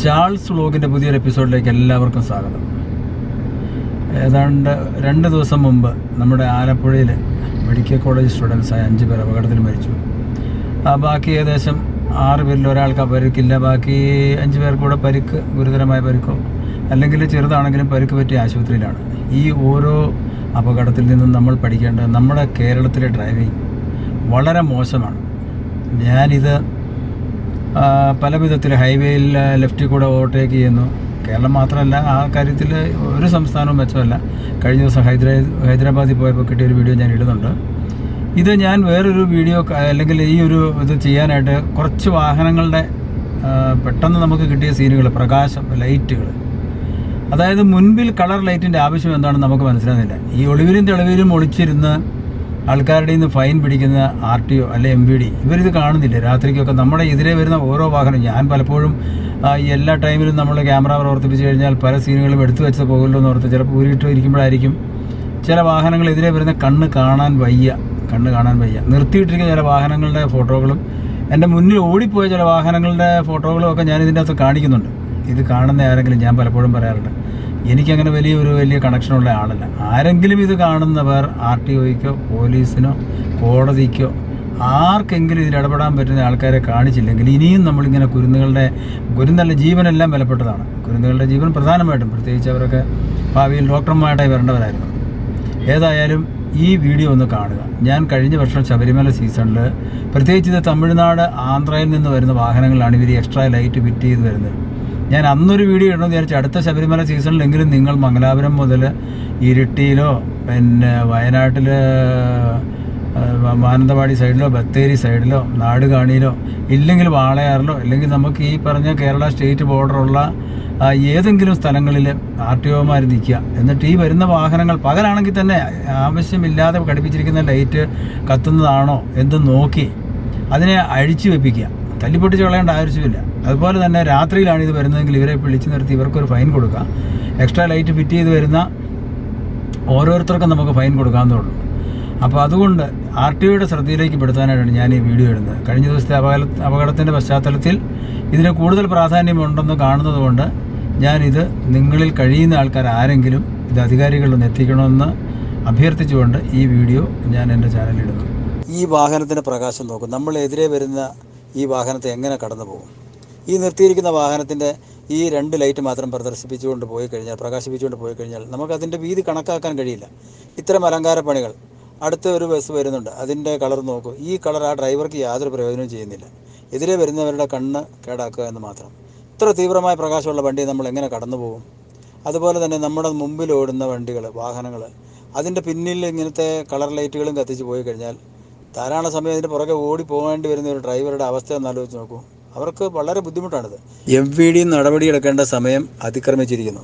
Charles വ്ലോഗിൻ്റെ പുതിയൊരു എപ്പിസോഡിലേക്ക് എല്ലാവർക്കും സ്വാഗതം. ഏതാണ്ട് 2 ദിവസം മുമ്പ് നമ്മുടെ ആലപ്പുഴയിൽ മെഡിക്കൽ കോളേജ് സ്റ്റുഡൻസായ 5 പേർ അപകടത്തിൽ മരിച്ചു. ബാക്കി ഏകദേശം 6 പേരിൽ ഒരാൾക്ക് പരിക്കില്ല. ബാക്കി 5 പേർക്ക് കൂടെ പരിക്ക്, ഗുരുതരമായ പരിക്കോ അല്ലെങ്കിൽ ചെറുതാണെങ്കിലും പരിക്ക് പറ്റിയ ആശുപത്രിയിലാണ്. ഈ ഓരോ അപകടത്തിൽ നിന്നും നമ്മൾ പഠിക്കേണ്ടത് നമ്മുടെ കേരളത്തിലെ ഡ്രൈവിംഗ് വളരെ മോശമാണ്. ഞാനിത് പല വിധത്തിൽ ഹൈവേയിൽ ലെഫ്റ്റിൽ കൂടെ ഓവർടേക്ക് ചെയ്യുന്നു. കേരളം മാത്രമല്ല, ആ കാര്യത്തിൽ ഒരു സംസ്ഥാനവും മെച്ചമല്ല. കഴിഞ്ഞ ദിവസം ഹൈദരാബാദിൽ പോയപ്പോൾ കിട്ടിയൊരു വീഡിയോ ഞാൻ ഇടുന്നുണ്ട്. ഇത് ഞാൻ വേറൊരു വീഡിയോ അല്ലെങ്കിൽ ഈ ഒരു ഇത് ചെയ്യാനായിട്ട് കുറച്ച് വാഹനങ്ങളുടെ പെട്ടെന്ന് നമുക്ക് കിട്ടിയ സീനുകൾ, പ്രകാശം, ലൈറ്റുകൾ, അതായത് മുൻപിൽ കളർ ലൈറ്റിൻ്റെ ആവശ്യം എന്താണെന്ന് നമുക്ക് മനസ്സിലാകുന്നില്ല. ഈ ഒളിവിലും തെളിവിലും ഒളിച്ചിരുന്ന് ആൾക്കാരുടെ നിന്ന് ഫൈൻ പിടിക്കുന്ന RTO അല്ലെ MVD ഇവരിത് കാണുന്നില്ല. രാത്രിക്കൊക്കെ നമ്മുടെ എതിരെ വരുന്ന ഓരോ വാഹനം, ഞാൻ പലപ്പോഴും ഈ എല്ലാ ടൈമിലും നമ്മൾ ക്യാമറ പ്രവർത്തിപ്പിച്ച് കഴിഞ്ഞാൽ പല സീനുകളും എടുത്തു വെച്ച് പോകുമല്ലോ എന്ന് ഓർത്ത് ചിലപ്പോൾ ഊരിയിട്ട് ഇരിക്കുമ്പോഴായിരിക്കും ചില വാഹനങ്ങൾ എതിരെ വരുന്ന കണ്ണ് കാണാൻ വയ്യ. നിർത്തിയിട്ടിരിക്കുന്ന ചില വാഹനങ്ങളുടെ ഫോട്ടോകളും എൻ്റെ മുന്നിൽ ഓടിപ്പോയ ചില വാഹനങ്ങളുടെ ഫോട്ടോകളും ഒക്കെ ഞാൻ ഇതിൻ്റെ അകത്ത് കാണിക്കുന്നുണ്ട്. ഇത് കാണുന്ന ആരെങ്കിലും, ഞാൻ പലപ്പോഴും പറയാറുണ്ട്, എനിക്കങ്ങനെ വലിയ കണക്ഷനുള്ള ആളല്ല. ആരെങ്കിലും ഇത് കാണുന്നവർ RTOയ്ക്കോ പോലീസിനോ കോടതിക്കോ ആർക്കെങ്കിലും ഇതിൽ ഇടപെടാൻ പറ്റുന്ന ആൾക്കാരെ കാണിച്ചില്ലെങ്കിൽ ഇനിയും നമ്മളിങ്ങനെ കുരുന്നുകളുടെ ജീവനെല്ലാം വിലപ്പെട്ടതാണ്. കുരുന്നുകളുടെ ജീവൻ പ്രധാനമായിട്ടും, പ്രത്യേകിച്ച് അവരൊക്കെ ഭാവിയിൽ ഡോക്ടർമാരായി വരേണ്ടവരായിരുന്നു. ഏതായാലും ഈ വീഡിയോ ഒന്ന് കാണുക. ഞാൻ കഴിഞ്ഞ വർഷം ശബരിമല സീസണിൽ, പ്രത്യേകിച്ച് ഇത് തമിഴ്നാട്, ആന്ധ്രയിൽ നിന്ന് വരുന്ന വാഹനങ്ങളാണ് ഇവർ എക്സ്ട്രാ ലൈറ്റ് ഫിറ്റ് ചെയ്ത് വരുന്നത്. ഞാൻ അന്നൊരു വീഡിയോ ഇടണമെന്ന് വിചാരിച്ചു. അടുത്ത ശബരിമല സീസണിലെങ്കിലും നിങ്ങൾ മംഗലാപുരം മുതൽ ഇരിട്ടിയിലോ പിന്നെ വയനാട്ടിൽ മാനന്തവാടി സൈഡിലോ ബത്തേരി സൈഡിലോ നാടുകാണിയിലോ ഇല്ലെങ്കിൽ വാളയാറിലോ ഇല്ലെങ്കിൽ നമുക്ക് ഈ പറഞ്ഞ കേരള സ്റ്റേറ്റ് ബോർഡറുള്ള ഏതെങ്കിലും സ്ഥലങ്ങളിൽ RTOമാർ നിൽക്കുക. എന്നിട്ട് ഈ വരുന്ന വാഹനങ്ങൾ പകലാണെങ്കിൽ തന്നെ ആവശ്യമില്ലാതെ ഘടിപ്പിച്ചിരിക്കുന്ന ലൈറ്റ് കത്തുന്നതാണോ എന്ന് നോക്കി അതിനെ അഴിച്ചു വെപ്പിക്കുക. തല്ലിപ്പൊട്ടിച്ച് കളയേണ്ട ആവശ്യമില്ല. അതുപോലെ തന്നെ രാത്രിയിലാണ് ഇത് വരുന്നതെങ്കിൽ ഇവരെ വിളിച്ചു നിർത്തി ഇവർക്കൊരു ഫൈൻ കൊടുക്കുക. എക്സ്ട്രാ ലൈറ്റ് ഫിറ്റ് ചെയ്ത് വരുന്ന ഓരോരുത്തർക്കും നമുക്ക് ഫൈൻ കൊടുക്കാവുന്നതുള്ളൂ. അപ്പോൾ അതുകൊണ്ട് RTOയുടെ ശ്രദ്ധയിലേക്ക് പെടുത്താനായിട്ടാണ് ഞാൻ ഈ വീഡിയോ ഇടുന്നത്. കഴിഞ്ഞ ദിവസത്തെ അപകടത്തിൻ്റെ പശ്ചാത്തലത്തിൽ ഇതിന് കൂടുതൽ പ്രാധാന്യമുണ്ടെന്ന് കാണുന്നത് കൊണ്ട് ഞാനിത് നിങ്ങളിൽ കഴിയുന്ന ആൾക്കാർ ആരെങ്കിലും ഇത് അധികാരികളിലൊന്ന് എത്തിക്കണമെന്ന് അഭ്യർത്ഥിച്ചുകൊണ്ട് ഈ വീഡിയോ ഞാൻ എൻ്റെ ചാനലിൽ ഇടുന്നു. ഈ വാഹനത്തിൻ്റെ പ്രകാശം നോക്കും. നമ്മളെതിരെ വരുന്ന ഈ വാഹനത്തെ എങ്ങനെ കടന്നു പോകും? ഈ നിർത്തിയിരിക്കുന്ന വാഹനത്തിൻ്റെ ഈ 2 ലൈറ്റ് മാത്രം പ്രകാശിപ്പിച്ചുകൊണ്ട് പോയി കഴിഞ്ഞാൽ നമുക്കതിൻ്റെ വീതി കണക്കാക്കാൻ കഴിയില്ല. ഇത്തരം അലങ്കാര പണികൾ. അടുത്ത ഒരു ബസ് വരുന്നുണ്ട്, അതിൻ്റെ കളർ നോക്കൂ. ഈ കളർ ആ ഡ്രൈവർക്ക് യാതൊരു പ്രയോജനവും ചെയ്യുന്നില്ല. എതിരെ വരുന്നവരുടെ കണ്ണ് കേടാക്കുക എന്ന് മാത്രം. ഇത്ര തീവ്രമായ പ്രകാശമുള്ള വണ്ടി നമ്മൾ എങ്ങനെ കടന്നു പോകും? അതുപോലെ തന്നെ നമ്മുടെ മുമ്പിൽ ഓടുന്ന വണ്ടികൾ, വാഹനങ്ങൾ, അതിൻ്റെ പിന്നിൽ ഇങ്ങനത്തെ കളർ ലൈറ്റുകളും കത്തിച്ച് പോയി കഴിഞ്ഞാൽ ധാരാളം സമയം അതിൻ്റെ പുറകെ ഓടി പോകേണ്ടി വരുന്ന ഒരു ഡ്രൈവറുടെ അവസ്ഥ ഒന്ന് ആലോചിച്ച് നോക്കൂ. അവർക്ക് വളരെ ബുദ്ധിമുട്ടാണിത്. MVD നടപടിയെടുക്കേണ്ട സമയം അതിക്രമിച്ചിരിക്കുന്നു.